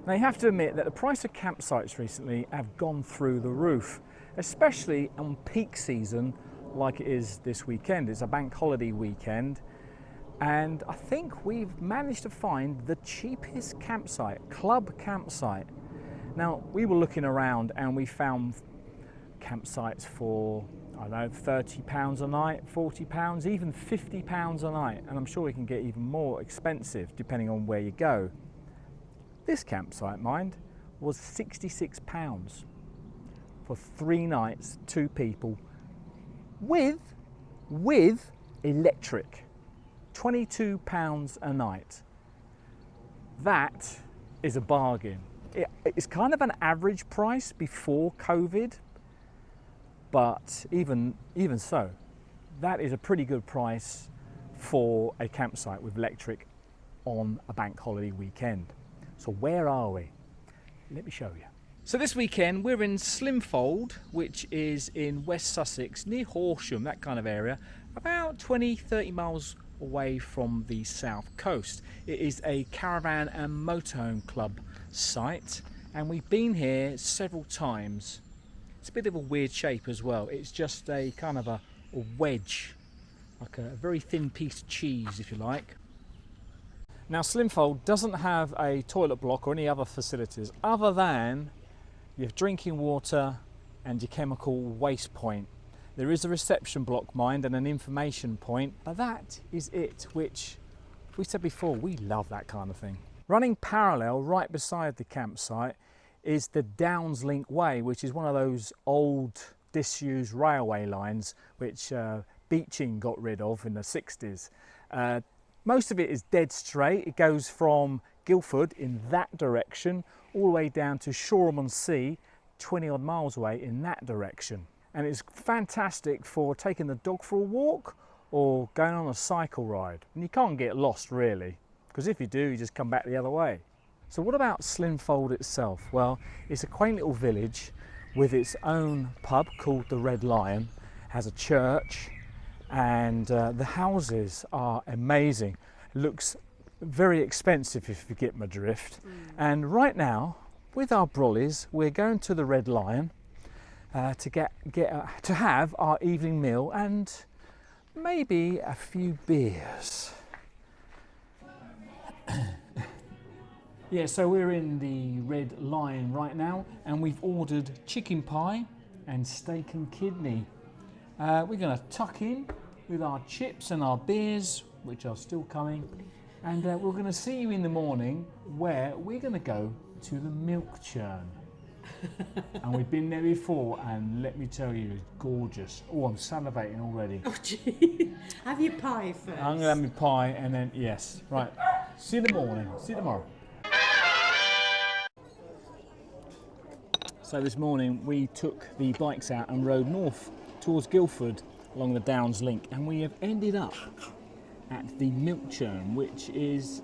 Now you have to admit that the price of campsites recently have gone through the roof, especially on peak season like it is this weekend. It's a bank holiday weekend, and I think we've managed to find the cheapest campsite, club campsite. Now we were looking around and we found campsites for, I don't know, £30 a night, £40, even £50 a night, and I'm sure we can get even more expensive depending on where you go. This campsite, mind, was £66 for 3 nights, 2 people, with electric, £22 a night. That is a bargain. It's kind of an average price before COVID, but even so, that is a pretty good price for a campsite with electric on a bank holiday weekend. So where are we? Let me show you. So this weekend we're in Slinfold, which is in West Sussex, near Horsham, that kind of area, about 20-30 miles away from the south coast. It is a Caravan and Motorhome Club site, and we've been here several times. It's a bit of a weird shape as well. It's just a kind of a wedge, like a very thin piece of cheese, if you like. Now Slinfold doesn't have a toilet block or any other facilities other than your drinking water and your chemical waste point. There is a reception block, mind, and an information point, but that is it, which we said before, we love that kind of thing. Running parallel right beside the campsite is the Downs Link Way, which is one of those old disused railway lines which Beeching got rid of in the 60s. Most of it is dead straight. It goes from Guildford in that direction all the way down to Shoreham-on-Sea, 20 odd miles away in that direction. And it's fantastic for taking the dog for a walk or going on a cycle ride. And you can't get lost really, because if you do, you just come back the other way. So what about Slinfold itself? Well, it's a quaint little village with its own pub called the Red Lion, has a church, and the houses are amazing. It looks very expensive if you get my drift. And right now, with our brollies, we're going to the Red Lion to have our evening meal and maybe a few beers. Yeah, so we're in the Red Lion right now, and we've ordered chicken pie and steak and kidney. We're going to tuck in with our chips and our beers, which are still coming, and we're going to see you in the morning, where we're going to go to the milk churn. And we've been there before, and let me tell you, it's gorgeous. Oh, I'm salivating already. Oh, gee. Have your pie first. I'm going to have my pie, and then, yes, right. See you in the morning. See you tomorrow. So this morning we took the bikes out and rode north towards Guildford along the Downs Link, and we have ended up at the Milk Churn, which is,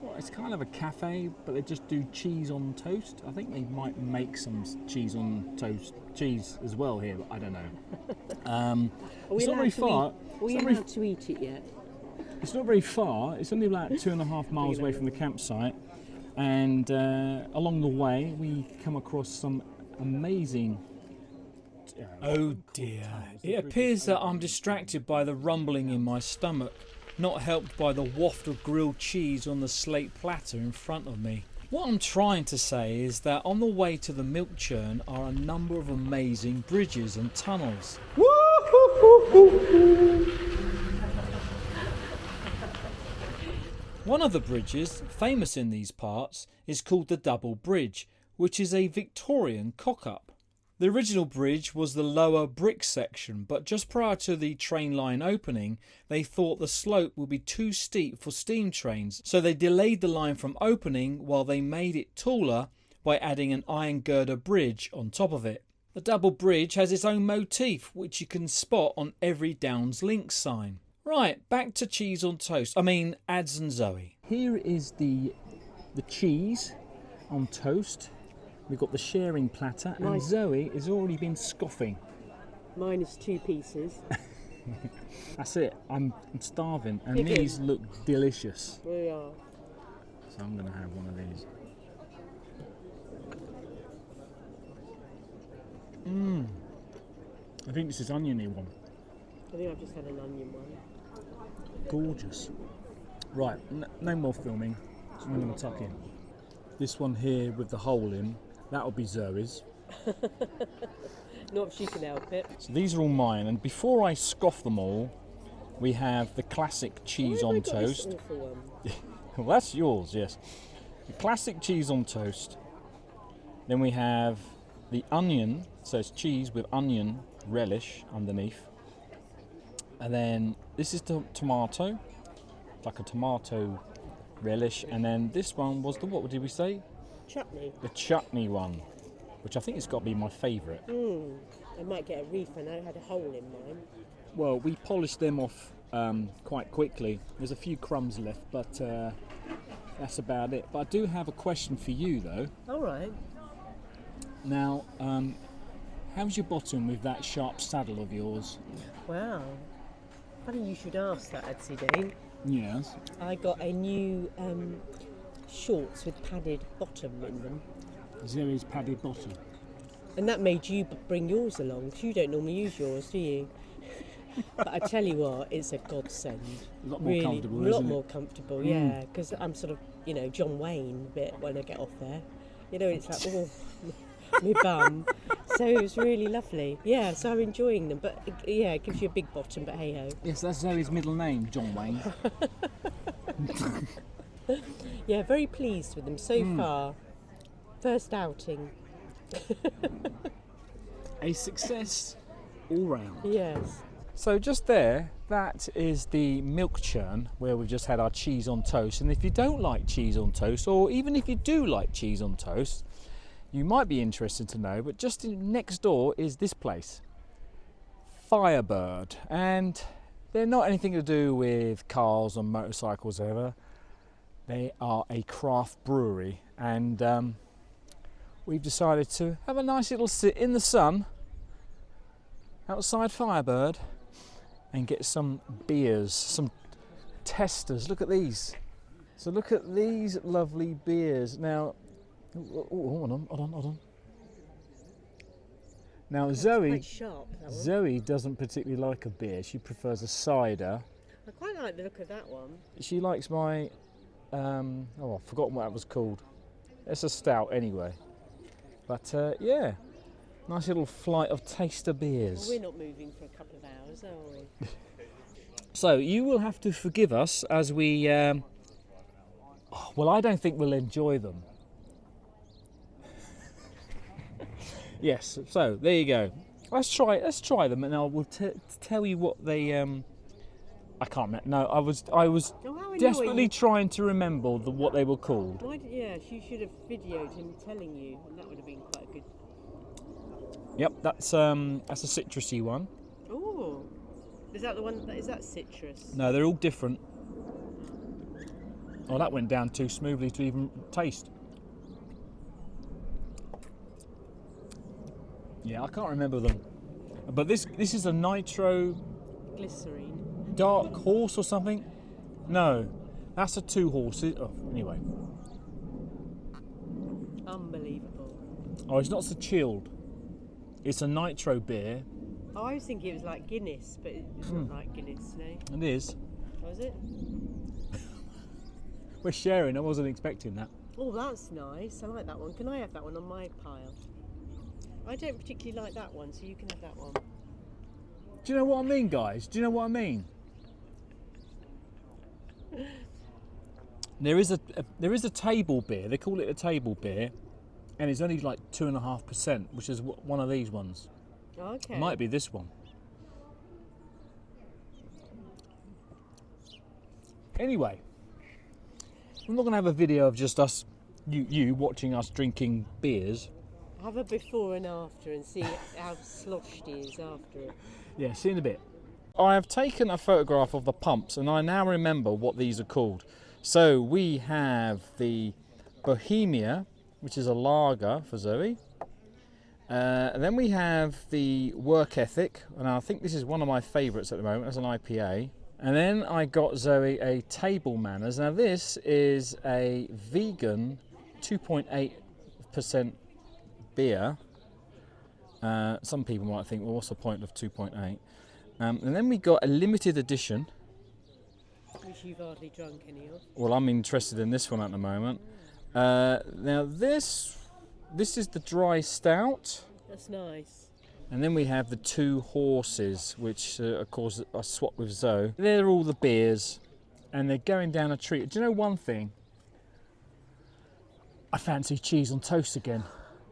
well, it's kind of a cafe, but they just do cheese on toast. I think they might make some cheese on toast cheese as well here, but I don't know. It's not very far. Are we allowed to eat it yet? It's not very far. It's only about 2.5 miles away from the campsite, and along the way we come across some amazing. Oh dear, it appears that I'm distracted by the rumbling in my stomach, not helped by the waft of grilled cheese on the slate platter in front of me. What I'm trying to say is that on the way to the milk churn are a number of amazing bridges and tunnels. One of the bridges, famous in these parts, is called the Double Bridge, which is a Victorian cock-up. The original bridge was the lower brick section, but just prior to the train line opening, they thought the slope would be too steep for steam trains, so they delayed the line from opening while they made it taller by adding an iron girder bridge on top of it. The double bridge has its own motif, which you can spot on every Downs Link sign. Right, back to cheese on toast. I mean, Ads and Zoe. Here is the cheese on toast. We've got the sharing platter, and Zoe has already been scoffing. Mine is 2 pieces. That's it. I'm starving, and these look delicious. They are. So I'm going to have one of these. think this is oniony one. I think I've just had an onion one. Gorgeous. Right, no more filming. So I'm going to tuck in. This one here with the hole in, that'll be Zoe's. Not if she can help it. So these are all mine, and before I scoff them all, we have the classic cheese Why on have I got this toast. awful one? Well, that's yours, yes. The classic cheese on toast. Then we have the onion, so it's cheese with onion relish underneath. And then this is the tomato, like a tomato relish. And then this one was the, what did we say? Chutney. The chutney one, which I think has got to be my favourite. I might get a refund. I had a hole in mine. Well, we polished them off quite quickly. There's a few crumbs left, but that's about it. But I do have a question for you, though. All right. Now, how's your bottom with that sharp saddle of yours? Wow. Funny you should ask that, Etsy Dean. Yes. I got a new shorts with padded bottom in them. Zoe's padded bottom. And that made you bring yours along, because you don't normally use yours, do you? But I tell you what, it's a godsend. A lot more really, comfortable, a lot isn't more it? comfortable, yeah. Because I'm sort of, you know, John Wayne a bit when I get off there. You know, it's like, oh, my bum. So it was really lovely. Yeah, so I'm enjoying them. But yeah, it gives you a big bottom, but hey ho. Yes, that's Zoe's middle name, John Wayne. Yeah, very pleased with them so far. First outing. A success all round. Yes. So just there, that is the milk churn where we've just had our cheese on toast. And if you don't like cheese on toast, or even if you do like cheese on toast, you might be interested to know, but just next door is this place, Firebird. And they're not anything to do with cars or motorcycles ever. They are a craft brewery, and we've decided to have a nice little sit in the sun outside Firebird and get some beers, some testers. Look at these. So look at these lovely beers. Now, hold on. Now That's Zoe, quite sharp, that one. Zoe doesn't particularly like a beer. She prefers a cider. I quite like the look of that one. She likes my, I've forgotten what that was called. It's a stout anyway. But yeah, nice little flight of taster beers. Well, we're not moving for a couple of hours, are we? So you will have to forgive us as we, well, I don't think we'll enjoy them. Yes, so there you go. Let's try them, and I will tell you what they. I can't remember. No, I was Oh, how desperately annoying. trying to remember what they were called. Yes, you should have videoed him telling you, and that would have been quite good. Yep, that's a citrusy one. Oh, is that the one? Is that citrus? No, they're all different. Oh, that went down too smoothly to even taste. Yeah, I can't remember them. But this is a nitro Glycerine. dark horse or something. No, that's a 2 horses. Oh, anyway. Unbelievable. Oh, it's not so chilled. It's a nitro beer. Oh, I was thinking it was like Guinness, but it's not like Guinness, no. It is. Was it? We're sharing. I wasn't expecting that. Oh, that's nice. I like that one. Can I have that one on my pile? I don't particularly like that one, so you can have that one. Do you know what I mean, guys? Do you know what I mean? There is a table beer. They call it a table beer, and it's only like 2.5%, which is one of these ones. Okay. It might be this one. Anyway, we're not going to have a video of just us, you watching us drinking beers. Have a before and after and see how sloshed he is after it. Yeah, see in a bit. I have taken a photograph of the pumps, and I now remember what these are called. So we have the Bohemia, which is a lager for Zoe. And then we have the Work Ethic, and I think this is one of my favourites at the moment. That's an IPA. And then I got Zoe a Table Manners. Now this is a vegan 2.8% beer, Some people might think, well, what's the point of 2.8? And then we got a limited edition. Which you've hardly drunk any of. Well, I'm interested in this one at the moment. Now this is the dry stout. That's nice. And then we have the Two Horses, which of course I swapped with Zoe. They're all the beers, and they're going down a treat. Do you know one thing? I fancy cheese on toast again.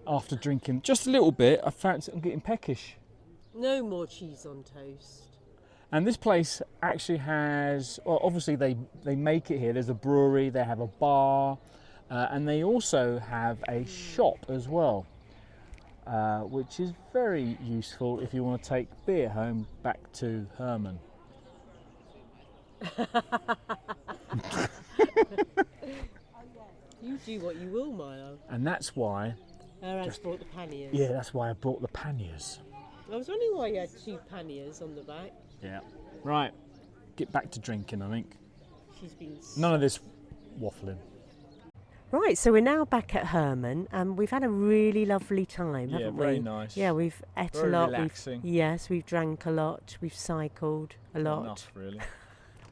After drinking just a little bit, I'm getting peckish. No more cheese on toast. And this place actually has, well, obviously they make it here. There's a brewery, they have a bar, and they also have a shop as well, which is very useful if you want to take beer home back to Herman. You do what you will, my love. And that's why... Aaron's brought the panniers. Yeah, that's why I brought the panniers. I was wondering why you had 2 panniers on the back. Yeah. Right, get back to drinking, I think. She's been... None of this waffling. Right, so we're now back at Herman, and we've had a really lovely time, haven't we? Yeah, very nice. Yeah, we've ate Very a lot. relaxing. Yes, we've drank a lot. We've cycled a lot. Not enough, really.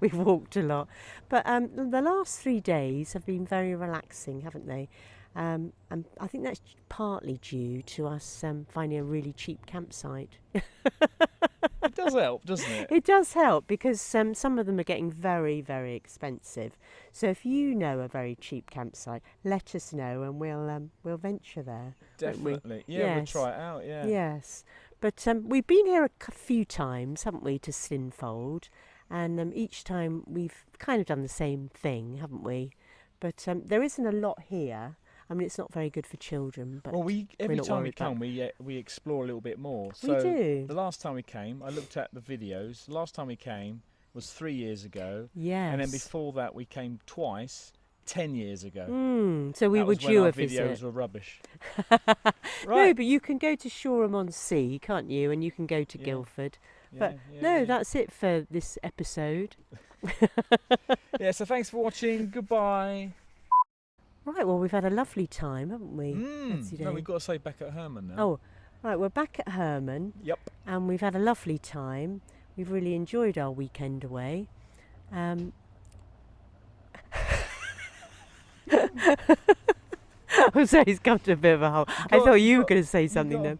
We've walked a lot. But the last 3 days have been very relaxing, haven't they? And I think that's partly due to us finding a really cheap campsite. It does help, doesn't it? It does help because some of them are getting very, very expensive. So if you know a very cheap campsite, let us know and we'll venture there. Definitely. Yeah, Yes. we'll try it out, yeah. Yes. But we've been here a few times, haven't we, to Slinfold? And each time we've kind of done the same thing, haven't we? But there isn't a lot here. I mean, it's not very good for children. But Well, every not time we worried come, we explore a little bit more. We So do. the last time we came, I looked at the videos. The last time we came was 3 years ago. Yes. And then before that, we came twice, 10 years ago. So we That were was when due our a visit. videos were rubbish. No, Right. but you can go to Shoreham-on-Sea, can't you? And you can go to Yeah. Guildford. Yeah, But yeah, no, yeah. that's it for this episode. Yeah, so thanks for watching. Goodbye. Right, well, we've had a lovely time, haven't we? Betsy No, Day? we've got to say back at Herman now. Oh, right, we're back at Herman. Yep. And we've had a lovely time. We've really enjoyed our weekend away. I'm sorry, it's come to a bit of a hole. I thought you were going to say something then.